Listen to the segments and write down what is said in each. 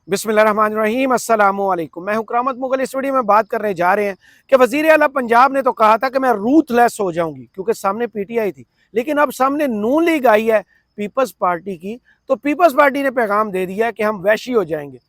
बिस्मिल्लाहिर्रहमानिर्रहीम अस्सलामुअलैकुम। मैं हूं करामत मुगल। इस वीडियो में बात करने जा रहे हैं कि वज़ीर आला पंजाब ने तो कहा था कि मैं रूथलेस हो जाऊंगी क्योंकि सामने पीटीआई थी, लेकिन अब सामने नून लीग आई है पीपल्स पार्टी की, तो पीपल्स पार्टी ने पैगाम दे दिया कि हम वैशी हो जाएंगे।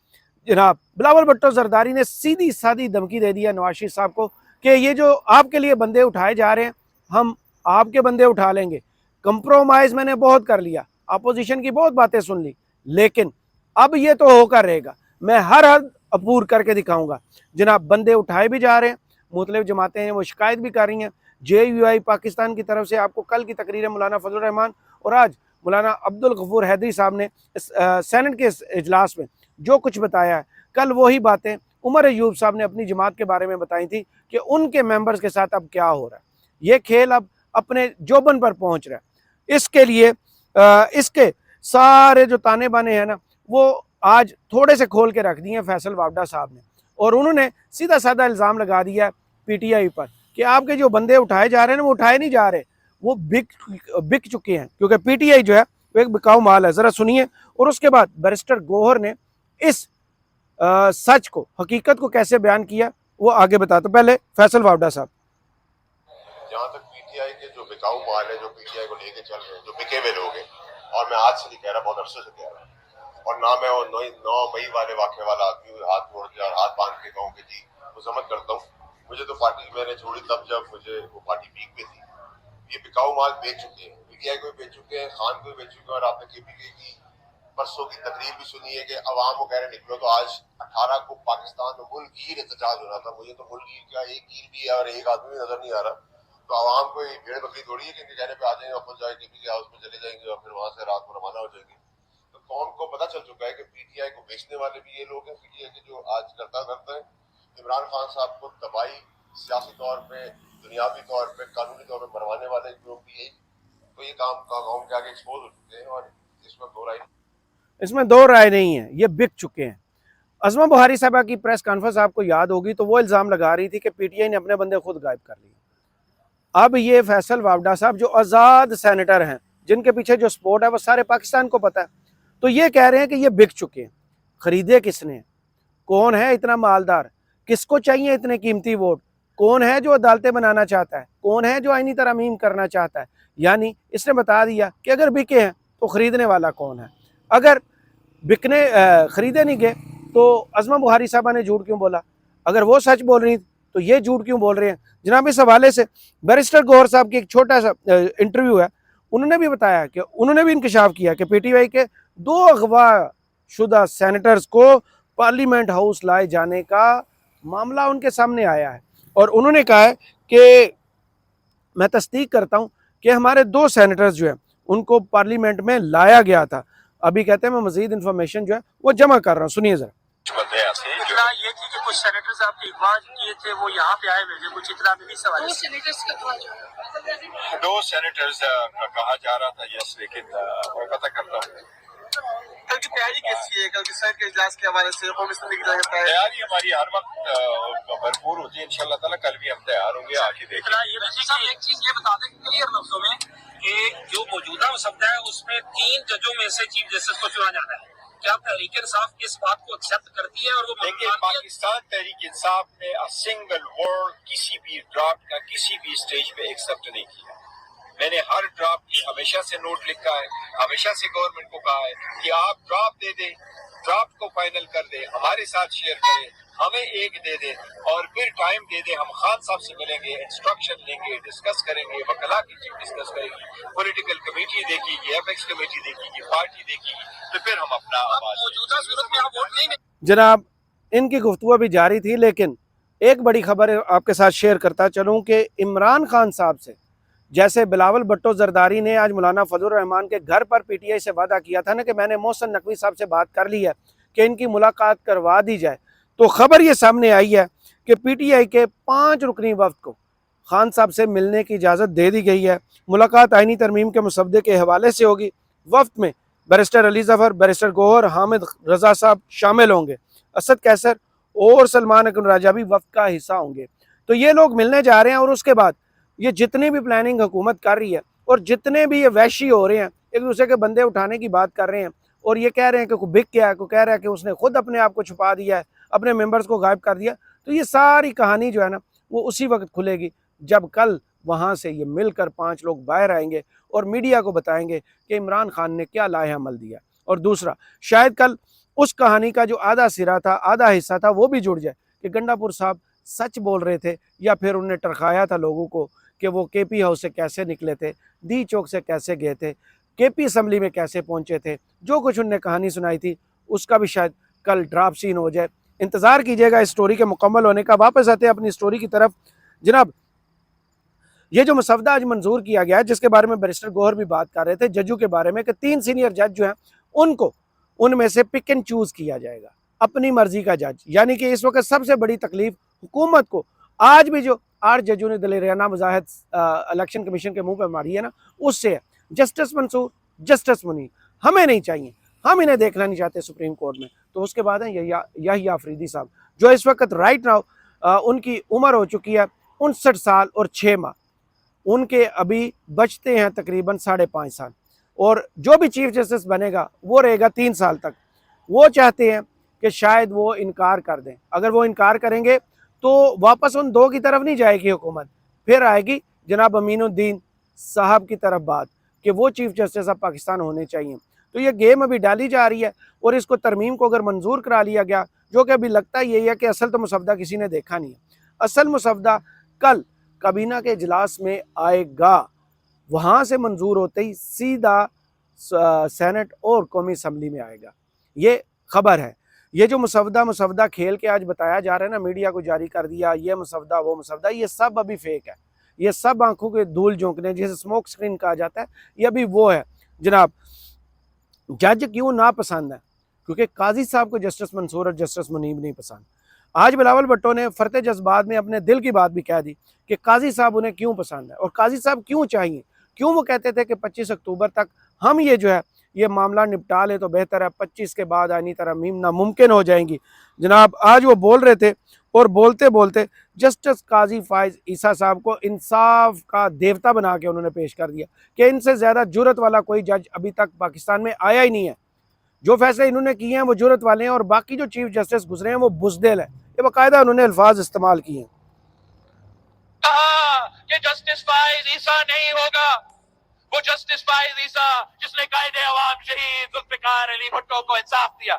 जनाब बिलावल भुट्टो जरदारी ने सीधी सादी धमकी दे दिया नवाज शरीफ साहब को कि ये जो आपके लिए बंदे उठाए जा रहे हैं हम आपके बंदे उठा लेंगे। कंप्रोमाइज मैंने बहुत कर लिया, अपोजिशन की बहुत बातें सुन ली, लेकिन अब ये तो होकर रहेगा, मैं हर हद अपूर करके दिखाऊंगा। जनाब बंदे उठाए भी जा रहे हैं, मुख्तलिफ जमातें हैं वो शिकायत भी कर रही हैं। JUI पाकिस्तान की तरफ से आपको कल की तकरीर मौलाना फजल रहमान और आज मौलाना अब्दुल गफूर हैदरी साहब ने सेनेट के इजलास में जो कुछ बताया है, कल वही बातें उमर अयूब साहब ने अपनी जमात के बारे में बताई थी कि उनके मेंबर्स के साथ अब क्या हो रहा है। ये खेल अब अपने जोबन पर पहुंच रहा है। इसके लिए इसके सारे जो ताने बाने हैं ना, वो आज थोड़े से खोल के रख दिए फैसल वावडा साहब ने, और उन्होंने सीधा साधा इल्ज़ाम लगा दिया PTI पर कि आपके जो बंदे उठाए जा रहे हैं ना, वो उठाए नहीं जा रहे, वो बिक चुके हैं, क्योंकि PTI जो है वो एक बिकाऊ माल है। ज़रा सुनिए। और उसके बाद बैरिस्टर गौहर ने इस सच को, हकीकत को कैसे बयान किया वो आगे बता। तो पहले फैसल वावडा साहब। जहाँ तक PTI के जो बिकाऊ माल है, जो PTI को लेके चल रहे हैं, जो बिके हुए लोग हैं, और मैं आज से नहीं कह रहा, बहुत अरसे से कह रहा हूँ, और ना मैं 9 मई वाले वाक़े वाला आदमी हूँ, हाथ जोड़ के और हाथ बांध के कहूँ कि जी मजम्मत करता हूँ। मुझे तो पार्टी मैंने छोड़ी तब जब मुझे वो पार्टी पीक पे थी। ये बिकाऊ माल बेच चुके हैं, PTI को भी बेच चुके हैं, खान को भी बेच चुके हैं। और आपने KPK की परसों की तकरीर भी सुनी है कि अवाम को कह रहे निकलो। तो आज 18 को पाकिस्तान में मुल्कगीर एहतजाज हो रहा था। मुझे तो मुल्कगीर क्या, एक गिर भी है और एक आदमी भी नजर नहीं आ रहा। तो आवाम को भेड़ बकरी थोड़ी है कि इनके कहने पे आ जाएंगे, अपन जाए KPK हाउस में चले जाएंगे और फिर वहां से रात को रवाना हो जाएंगे। तो कौम को पता चल चुका है कि PTI को बेचने वाले भी ये लोग हैं। PTI के जो आज करता है इमरान खान साहब को तबाही सियासी तौर पे, दुनियावी तौर पे, कानूनी तौर पे मरवाने वाले लोग भी यही। तो ये काम कौम के आगे एक्सपोज हो चुके हैं और इसमें दो राय नहीं है, ये बिक चुके हैं। अज़मा बुहारी साहबा की प्रेस कॉन्फ्रेंस आपको याद होगी, तो वो इल्ज़ाम लगा रही थी कि PTI ने अपने बंदे खुद गायब कर लिए। अब ये फैसल वावडा साहब जो आज़ाद सेनेटर हैं, जिनके पीछे जो सपोर्ट है वो सारे पाकिस्तान को पता है, तो ये कह रहे हैं कि ये बिक चुके हैं। खरीदे किसने? कौन है इतना मालदार? किसको चाहिए इतने कीमती वोट? कौन है जो अदालतें बनाना चाहता है? कौन है जो आईनी तरमीम करना चाहता है? यानी इसने बता दिया कि अगर बिके हैं तो खरीदने वाला कौन है। अगर खरीदे नहीं गए तो अज़मा बुहारी साहबा ने झूठ क्यों बोला? अगर वो सच बोल रही तो ये झूठ क्यों बोल रहे हैं? जनाब इस हवाले से बैरिस्टर गौहर साहब की एक छोटा सा इंटरव्यू है, उन्होंने भी बताया कि उन्होंने भी इंकशाफ किया कि PTI के 2 अगवा शुदा सेनेटर्स को पार्लियामेंट हाउस लाए जाने का मामला उनके सामने आया है, और उन्होंने कहा है कि मैं तस्दीक करता हूं कि हमारे 2 सेनेटर्स जो है उनको पार्लियामेंट में लाया गया था। अभी कहते हैं मैं मजीद इंफॉर्मेशन जो है वो जमा कर रहा हूँ, सुनिए जरा। इतना ये थी कि कुछ सेनेटर्स आपके अगवा किए थे, वो यहाँ पे आए हुए थे, कुछ इतना भी सवाल। 2 सेनेटर्स का कहा जा रहा है, 2 सेनेटर्स का कहा जा रहा था, यस, लेकिन मैं पता करता हूँ। कल की तैयारी कैसी है? कल के सर के इजलास के हवाले से तैयारी हमारी हर वक्त भरपूर होती है इंशाल्लाह ताला। कल भी हम तैयार होंगे, आके देखें। एक चीज ये बता दें क्लियर लफ्जों में कि जो मौजूदा मसला है उसमें 3 जजों में से चीफ जस्टिस को चुना जाना है। क्या तहरीक इंसाफ इस बात को एक्सेप्ट करती है? और वो देखिए, पाकिस्तान तहरीक इंसाफ ने सिंगल वर्ड किसी भी ड्राफ्ट का किसी भी स्टेज पे एक्सेप्ट नहीं किया। मैंने हर ड्राफ्ट की हमेशा से नोट लिखा है, हमेशा से गवर्नमेंट को कहा है कि आप ड्राफ्ट दे दें, ड्राफ्ट को फाइनल कर दें, हमारे साथ शेयर करें, हमें एक दे दें और फिर टाइम दे दें। हम खान साहब से मिलेंगे, इंस्ट्रक्शन लेंगे, डिस्कस करेंगे, वकला की चीफ डिस्कस करेंगे, पॉलिटिकल कमेटी देखेगी, FX कमेटी देखेगी, पार्टी देखेगी, तो फिर हम अपना मौजूदा सूरत में आप वोट नहीं। जनाब इनकी गुफ्तगू अभी जारी थी, लेकिन एक बड़ी खबर आपके साथ शेयर करता चलूँ कि इमरान खान साहब से जैसे बिलावल भुट्टो जरदारी ने आज मौलाना फजल रहमान के घर पर PTI से वादा किया था ना कि मैंने मोहसिन नकवी साहब से बात कर ली है कि इनकी मुलाकात करवा दी जाए, तो खबर ये सामने आई है कि PTI के 5 रुकनी वफ्द को खान साहब से मिलने की इजाज़त दे दी गई है। मुलाकात आईनी तरमीम के मुसवदे के हवाले से होगी। वफ्द में बैरिस्टर अली ज़फ़र, बैरिस्टर गौहर, हामिद रज़ा साहब शामिल होंगे। असद कैसर और सलमान अकरम राजा भी वफ्द का हिस्सा होंगे। तो ये लोग मिलने जा रहे हैं, और उसके बाद ये जितनी भी प्लानिंग हुकूमत कर रही है और जितने भी ये वैशी हो रहे हैं, एक दूसरे के बंदे उठाने की बात कर रहे हैं, اور یہ کہہ رہے ہیں کہ کوئی بک گیا ہے, کوئی کہہ رہا ہے کہ اس نے خود اپنے آپ کو چھپا دیا ہے, اپنے ممبرز کو غائب کر دیا. تو یہ ساری کہانی جو ہے نا وہ اسی وقت کھلے گی جب کل وہاں سے یہ مل کر 5 لوگ باہر آئیں گے اور میڈیا کو بتائیں گے کہ عمران خان نے کیا لائحہ عمل دیا. اور دوسرا, شاید کل اس کہانی کا جو آدھا سرا تھا, آدھا حصہ تھا, وہ بھی جڑ جائے کہ گنڈا پور صاحب سچ بول رہے تھے یا پھر انہوں نے ٹرکایا تھا لوگوں کو کہ وہ کے پی ہاؤس سے کیسے نکلے تھے, ڈی چوک سے کیسے گئے تھے, کے پی اسمبلی میں کیسے پہنچے تھے. جو کچھ انہوں نے کہانی سنائی تھی اس کا بھی شاید کل ڈراپ سین ہو جائے. انتظار کیجئے گا اس سٹوری کے مکمل ہونے کا. واپس آتے ہیں اپنی سٹوری کی طرف. جناب, یہ جو مسودہ آج منظور کیا گیا ہے جس کے بارے میں بیرسٹر گوہر بھی بات کر رہے تھے, ججوں کے بارے میں, کہ 3 سینئر جج جو ہیں ان میں سے پک اینڈ چوز کیا جائے گا, اپنی مرضی کا جج. یعنی کہ اس وقت سب سے بڑی تکلیف حکومت کو آج بھی جو 8 ججوں نے دلیرانہ مظاہر الیکشن کمیشن کے منہ پہ ماری ہے نا, اس سے ہے. جسٹس منصور, جسٹس منیر ہمیں نہیں چاہیے, ہم انہیں دیکھنا نہیں چاہتے سپریم کورٹ میں. تو اس کے بعد ہیں یحییٰ آفریدی صاحب, جو اس وقت رائٹ ناؤ ان کی عمر ہو چکی ہے 59 سال اور 6 ماہ. ان کے ابھی بچتے ہیں تقریباً 5.5 سال, اور جو بھی چیف جسٹس بنے گا وہ رہے گا 3 سال تک. وہ چاہتے ہیں کہ شاید وہ انکار کر دیں. اگر وہ انکار کریں گے تو واپس ان 2 کی طرف نہیں جائے گی حکومت, پھر آئے گی جناب امین الدین صاحب کی طرف بات کہ وہ چیف جسٹس آف پاکستان ہونے چاہیے. تو یہ گیم ابھی ڈالی جا رہی ہے, اور اس کو ترمیم کو اگر منظور کرا لیا گیا, جو کہ ابھی لگتا یہی ہے کہ اصل تو مسودہ کسی نے دیکھا نہیں ہے. اصل مسودہ کل کابینہ کے اجلاس میں آئے گا, وہاں سے منظور ہوتے ہی سیدھا سینٹ اور قومی اسمبلی میں آئے گا. یہ خبر ہے. یہ جو مسودہ کھیل کے آج بتایا جا رہا ہے نا, میڈیا کو جاری کر دیا, یہ مسودہ وہ مسودہ, یہ سب ابھی فیک ہے. یہ سب آنکھوں کے دھول جھونکنے, جسے اسموک سکرین کہا جاتا ہے, یہ ابھی وہ ہے. جناب, جج کیوں ناپسند ہے؟ کیونکہ قاضی صاحب کو جسٹس منصور اور جسٹس منیب نہیں پسند. آج بلاول بھٹو نے فرتے جذبات میں اپنے دل کی بات بھی کہہ دی کہ قاضی صاحب انہیں کیوں پسند ہے اور قاضی صاحب کیوں چاہیے. کیوں وہ کہتے تھے کہ 25 اکتوبر تک ہم یہ جو ہے یہ معاملہ نپٹا لیں تو بہتر ہے, 25 کے بعد آئینی ترمیم ناممکن ہو جائیں گی. جناب, آج وہ بول رہے تھے اور بولتے بولتے جسٹس قاضی فائز عیسیٰ صاحب کو انصاف کا دیوتا بنا کے انہوں نے پیش کر دیا کہ ان سے زیادہ جرت والا کوئی جج ابھی تک پاکستان میں آیا ہی نہیں ہے. جو فیصلے انہوں نے کیے ہیں وہ جرت والے ہیں, اور باقی جو چیف جسٹس گزرے ہیں وہ بزدل ہیں. یہ باقاعدہ انہوں نے الفاظ استعمال کیے ہیں. کہا کہ جسٹس فائز عیسیٰ نہیں ہوگا, وہ جسٹس فائز عیسیٰ جس نے قائد عوام شہید ذوالفقار علی بھٹو کو انصاف دیا.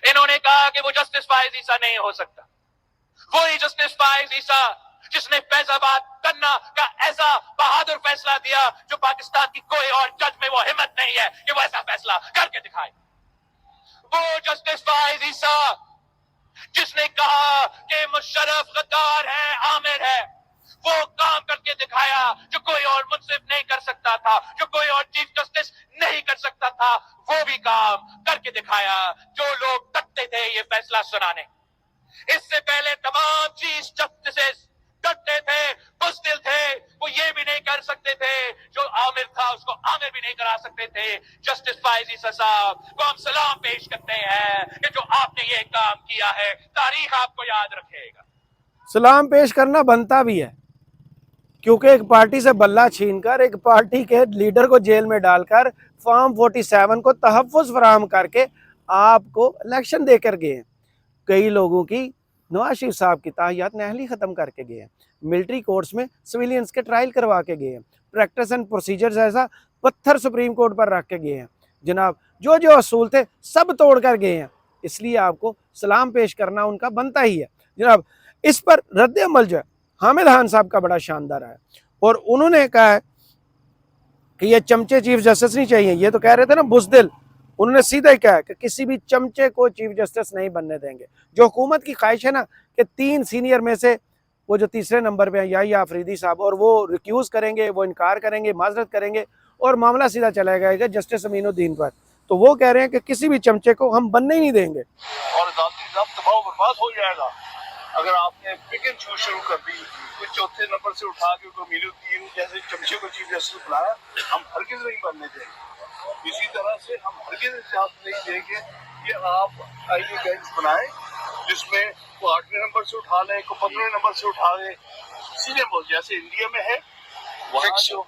انہوں نے کہا کہ وہ جسٹس فائز عیسیٰ نہیں ہو سکتا. وہی جسٹس فائز عیسیٰ جس نے فیض آباد کرنا کا ایسا بہادر فیصلہ دیا جو پاکستان کی کوئی اور جج میں وہ ہمت نہیں ہے کہ وہ ایسا فیصلہ کر کے دکھائے. وہ جسٹس فائز عیسیٰ جس نے کہا کہ مشرف غدار ہے, عامر ہے, وہ کام کر کے دکھایا جو کوئی اور منصف نہیں کر سکتا تھا, جو کوئی اور چیف جسٹس نہیں کر سکتا تھا. وہ بھی کام کر کے دکھایا جو لوگ ڈرتے تھے یہ فیصلہ سنانے. اس سے پہلے تمام چیف جسٹس ڈرتے تھے, بزدل تھے, وہ یہ بھی نہیں کر سکتے تھے جو عامر تھا اس کو عامر بھی نہیں کرا سکتے تھے. جسٹس فائز عیسیٰ صاحب کو ہم سلام پیش کرتے ہیں کہ جو آپ نے یہ کام کیا ہے تاریخ آپ کو یاد رکھے گا. سلام پیش کرنا بنتا بھی ہے, کیونکہ ایک پارٹی سے بلہ چھین کر, ایک پارٹی کے لیڈر کو جیل میں ڈال کر, فارم 47 کو تحفظ فراہم کر کے آپ کو الیکشن دے کر گئے ہیں. کئی لوگوں کی نواز شریف صاحب کی تاحیات نہلی ختم کر کے گئے ہیں, ملٹری کورٹس میں سویلینز کے ٹرائل کروا کے گئے ہیں, پریکٹس اینڈ پروسیجرز ایسا پتھر سپریم کورٹ پر رکھ کے گئے ہیں. جناب, جو اصول تھے سب توڑ کر گئے ہیں, اس لیے آپ کو سلام پیش کرنا ان کا بنتا ہی ہے. جناب, اس پر رد عمل جو ہے حامد خان صاحب کا بڑا شاندار ہے, اور انہوں نے کہا ہے کہ یہ چمچے چیف جسٹس نہیں چاہیے. یہ تو کہہ رہے تھے نا بزدل, انہوں نے سیدھا ہی کہا کہ کسی بھی چمچے کو چیف جسٹس نہیں بننے دیں گے. جو حکومت کی خواہش ہے نا کہ 3 سینئر میں سے وہ جو تیسرے نمبر پہ ہیں یحییٰ آفریدی صاحب, اور وہ ریکیوز کریں گے, وہ انکار کریں گے, معذرت کریں گے, اور معاملہ سیدھا چلا جائے گا جسٹس امین الدین پر. تو وہ کہہ رہے ہیں کہ کسی بھی چمچے کو ہم بننے ہی نہیں دیں گے, اور ذاتی ضبط تباہ و برباد ہو جائے گا اگر آپ نے پک اینڈ چوز شروع کر دی. کوئی چوتھے نمبر سے اٹھا کے کوئی امین الدین جیسے چمچے کو چیف جسٹس بنایا, ہم ہرگز نہیں بننے دیں گے. اسی طرح سے ہم ہرگز اجازت نہیں دیں گے کہ آپ آئی اے بینچ بنائیں جس میں کو 8ویں نمبر سے اٹھا لیں, کو 15ویں نمبر سے اٹھا لیں. سیدھے بول جیسے انڈیا میں ہے, وہاں جو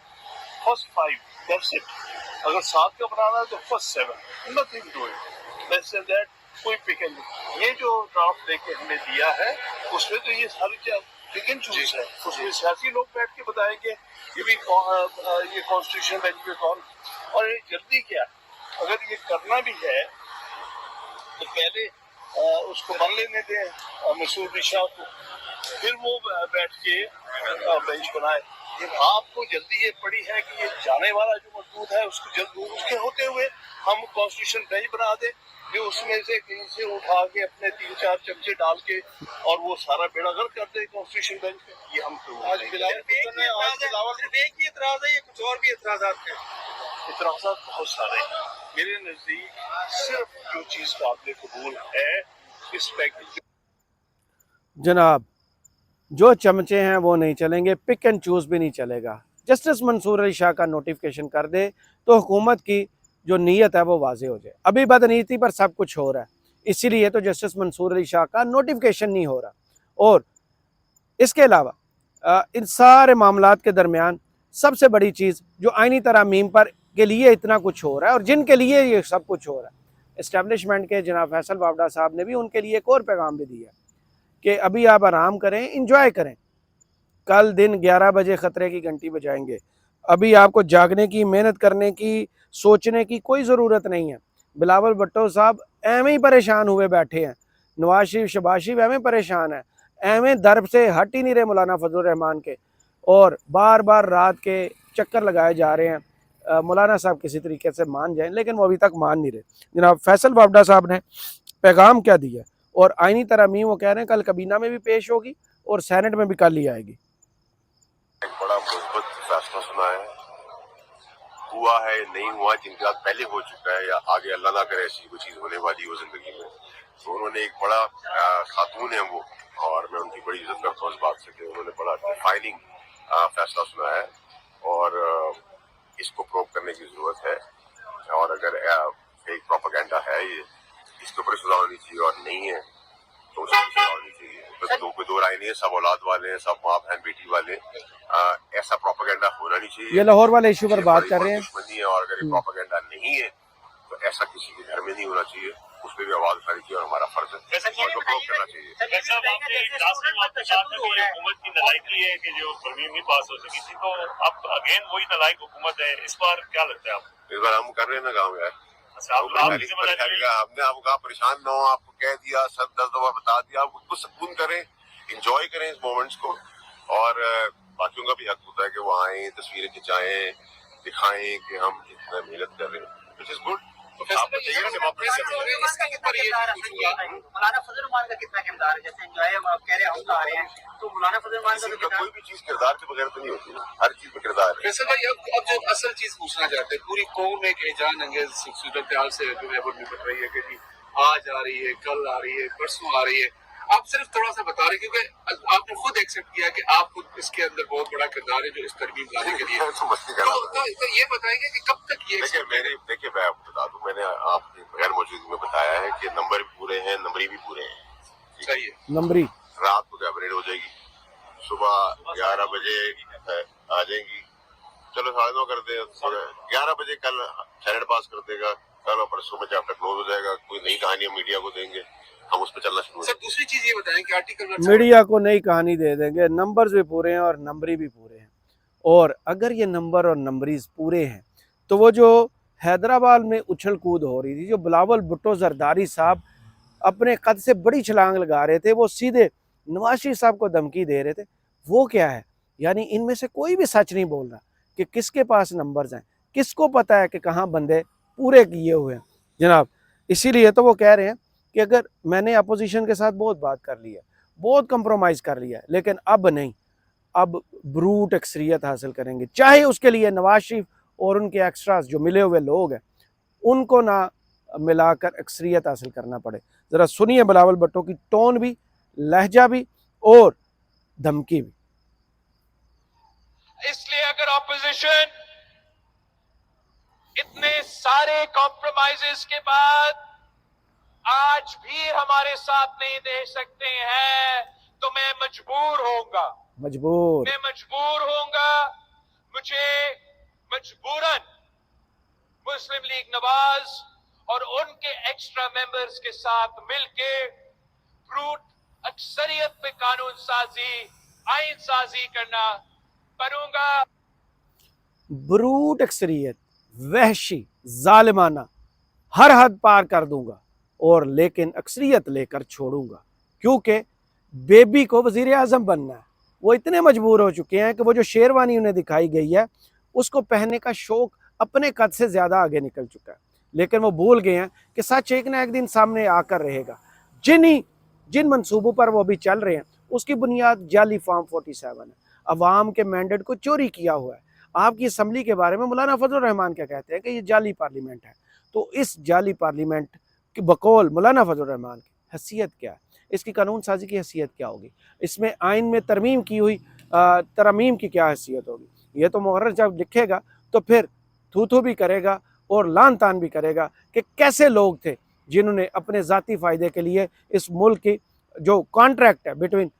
فرسٹ 5 دیٹس اٹ, अगर 7 का बनाना है तो first 7, nothing do it less than that, कोई पिक एंड ये जो ड्राफ्ट लेके हमने दिया है उसमें तो ये सारी पिक एंड चूज है, उसमें सियासी लोग बैठ के बताएंगे ये भी ये कॉन्स्टिट्यूशन बेंच पे कौन, और ये जल्दी क्या, अगर ये करना भी है तो पहले उसको बन लेने दें मसूद अली शाह को, फिर वो बैठ के बेंच बनाए। आपको जल्दी ये पड़ी है कि ये जाने वाला जो मजदूर है उसको जल्द उसके होते हुए हम कॉन्स्टिट्यूशन बेंच बना दें, जो उसमें से कहीं से उठा के अपने 3-4 चमचे डाल के और वो सारा बेड़ागर कर दे कॉन्स्टिट्यूशन बेंच पे। ये हम आज एक ही एतराज है, ये कुछ और भी एतराज़ात हैं? इतराज़ात बहुत सारे हैं मेरे नजदीक, सिर्फ जो चीज काबिल कबूल है इस पैकेज जनाब, जो चमचे हैं वो नहीं चलेंगे, पिक एंड चूज़ भी नहीं चलेगा। जस्टिस मंसूर अली शाह का नोटिफिकेशन कर दे तो हुकूमत की जो नीयत है वो वाज़े हो जाए। अभी बदनीयती पर सब कुछ हो रहा है, इसीलिए तो जस्टिस मंसूर अली शाह का नोटिफिकेशन नहीं हो रहा। और इसके अलावा इन सारे मामलात के दरमियान सबसे बड़ी चीज़ जो आइनी तरामीम पर के लिए इतना कुछ हो रहा है और जिनके लिए ये सब कुछ हो रहा है, इस्टेब्लिशमेंट के जनाब फैसल वावडा साहब ने भी उनके लिए एक और पैगाम भी दिया कि अभी आप आराम करें, इंजॉय करें, कल दिन 11 बजे ख़तरे की घंटी बजाएंगे। अभी आपको जागने की, मेहनत करने की, सोचने की कोई ज़रूरत नहीं है। बिलावल भुट्टो साहब एवं ही परेशान हुए बैठे हैं, नवाज शरीफ शहबाज शरीफ एवं परेशान है, एवं दर्ब से हट ही नहीं रहे मौलाना फजल रहमान के, और बार बार रात के चक्कर लगाए जा रहे हैं। मौलाना साहब किसी तरीके से मान जाएं, लेकिन वो अभी तक मान नहीं रहे। जनाब फैसल वावडा साहब ने पैगाम क्या दिया, और आइनी तरामीम वो कह रहे हैं कल कबीना में भी पेश होगी और सेनेट में भी कल ही आएगी। एक बड़ा मुस्बत फैसला सुना है, हुआ है नहीं हुआ, जिनके साथ पहले हो चुका है या आगे अल्लाह ना करे ऐसी कोई चीज होने वाली हो जिंदगी में, तो उन्होंने एक बड़ा खातून है वो, और मैं उनकी बड़ी इज्जत करता हूँ इस बात से कि उन्होंने बड़ा डिफाइनिंग फैसला सुना है, और इसको प्रूव करने की जरूरत है। और अगर एक प्रोपेगेंडा है ये, इसके ऊपर सजा होनी चाहिए, और नहीं है तो उसकी सजा होनी चाहिए। बस कोई दो राय नहीं है, सब औलाद वाले हैं, सब माँ बहन बेटी वाले, ऐसा प्रोपेगेंडा होना नहीं चाहिए। ये लाहौर वाले इशू पर बात कर रहे हैं। दुश्मनी है, और अगर ये प्रोपेगेंडा नहीं है तो ऐसा किसी के घर में नहीं होना चाहिए, उस पर भी आवाज उठानी चाहिए, और हमारा फर्ज है उसको प्रूव करना चाहिए। हुकूमत की नलायकी है कि जो तरमीम नहीं पास हो सकी थी, तो अब अगेन वही नलायक हुकूमत है, इस बार क्या लगता है आपको? इस बार हम कर रहे हैं ना काम यार, हमने आपको कहा परेशान ना हो, आपको कह दिया, 7-10 दफा बता दिया, आप उसको सुकून करें, इंजॉय करें इस मोमेंट्स को, और बाकियों का भी हक होता है कि वो आए, तस्वीरें खिंचाएं, दिखाएं कि हम इतना मेहनत कर रहे हैं, विच इज गुड। आप बताइए ना डेमोक्रेसी मौलाना फजल रहमान का कितना किरदार है, जैसे एंजॉय आप कह रहे हैं हम ला रहे हैं, तो मौलाना फजल रहमान का कोई भी चीज किरदार के बगैर तो नहीं होती ना, हर चीज में किरदार है। फैसल भाई, अब जो असल चीज पूछना चाहते हैं, पूरी कौम एक हैजान अंगेज सूरत हाल से जो है वो निपट रही है कि जी आज आ रही है, कल आ रही है, परसों आ रही है। आप सिर्फ थोड़ा सा बता रहे, क्योंकि आपने खुद एक्सेप्ट किया कि आप खुद इसके अंदर बहुत बड़ा किरदार है जो इस तरमीम लाने के लिए। तो ये बताएंगे कि कब तक ये देखिए मैं आपको बता दूं, मैंने आपकी गैर मौजूदगी में बताया है कि नंबर भी पूरे हैं, नंबरी भी पूरे हैं। सही है, नंबरी रात को कैबिनेट हो जाएगी, सुबह 11 बजे आ जाएंगी, चलो 9:30 कर दे, 11 बजे कल सेनेट पास कर देगा, कल और परसों में चैप्टर क्लोज हो जाएगा, कोई नई कहानियां मीडिया को देंगे, हम उस पर चलना शुरू। सर दूसरी चीज ये बताएं कि आर्टिकल मीडिया को नई कहानी दे देंगे, नंबर्स भी पूरे हैं और नंबरी भी पूरे हैं। और अगर ये नंबर और नंबरीज पूरे हैं तो वो जो हैदराबाद में उछल कूद हो रही थी, जो बिलावल भुट्टो जरदारी साहब अपने कद से बड़ी छलांग लगा रहे थे, वो सीधे नवाज शरीफ साहब को धमकी दे रहे थे, वो क्या है? यानी इनमें से कोई भी सच नहीं बोल रहा कि किसके पास नंबर्स हैं, किसको पता है कि कहाँ बंदे पूरे किए हुए हैं जनाब। इसीलिए तो वो कह रहे हैं कि अगर मैंने अपोजिशन के साथ बहुत बात कर ली है, बहुत कंप्रोमाइज़ कर लिया है, लेकिन अब नहीं, अब ब्रूट अक्सरियत हासिल करेंगे, चाहे उसके लिए नवाज शरीफ और उनके एक्स्ट्रास जो मिले हुए लोग हैं उनको ना मिलाकर अक्सरियत हासिल करना पड़े। ज़रा सुनिए बिलावल भुट्टो की टोन भी, लहजा भी और धमकी भी। इसलिए अगर ऑपोजिशन इतने सारे कॉम्प्रोमाइजेस के बाद आज भी हमारे साथ नहीं दे सकते हैं, तो मैं मजबूर होऊंगा, मुझे मजबूरन मुस्लिम लीग नवाज और उनके एक्स्ट्रा मेंबर्स के साथ मिलके ब्रूट अक्सरियत पे कानून साजी, आइन साजी करना करूंगा। ब्रूट अक्सरियत, वहशी, जालिमाना, हर हद पार कर दूंगा और लेकिन अक्सरियत लेकर छोड़ूंगा, क्योंकि बेबी को वजीर आज़म बनना है। वो इतने मजबूर हो चुके हैं कि वो जो शेरवानी उन्हें दिखाई गई है उसको पहनने का शौक अपने कद से ज़्यादा आगे निकल चुका है, लेकिन वो भूल गए हैं कि सच एक ना एक दिन सामने आकर रहेगा। जिन मंसूबों पर वो अभी चल रहे हैं उसकी बुनियाद जाली फॉर्म 47 है, अवाम के मैंडेट को चोरी किया हुआ है। आपकी असम्बली के बारे में मौलाना फजल रहमान क्या कहते हैं कि ये जाली पार्लियामेंट है। तो इस जाली पार्लियामेंट की बकौल मौलाना फजल रहमान की हैसियत क्या है, इसकी कानून साजी की हैसियत क्या होगी, इसमें आइन में तरमीम की हुई तरमीम की क्या हैसियत होगी, ये तो मुकर्रर जब लिखेगा तो फिर थू थू भी करेगा और लान तान भी करेगा कि कैसे लोग थे जिन्होंने अपने ज़ाती फ़ायदे के लिए इस मुल्क की जो कॉन्ट्रैक्ट है बिटवीन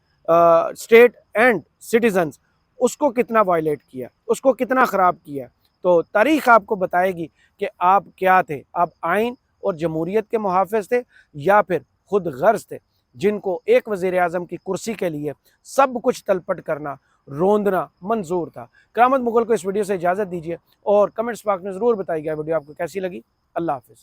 स्टेट एंड सिटीजन्स उसको कितना वायलेट किया, उसको कितना ख़राब किया। तो तारीख़ आपको बताएगी कि आप क्या थे, आप आइन और जमहूरियत के मुहाफ़िज़ थे या फिर खुद गर्ज थे जिनको एक वज़ीर आज़म की कुर्सी के लिए सब कुछ तलपट करना, रोंदना मंजूर था। करामत मुगल को इस वीडियो से इजाज़त दीजिए और कमेंट्स बॉक्स में ज़रूर बताइएगा वीडियो आपको कैसी लगी। अल्लाह हाफ़िज़।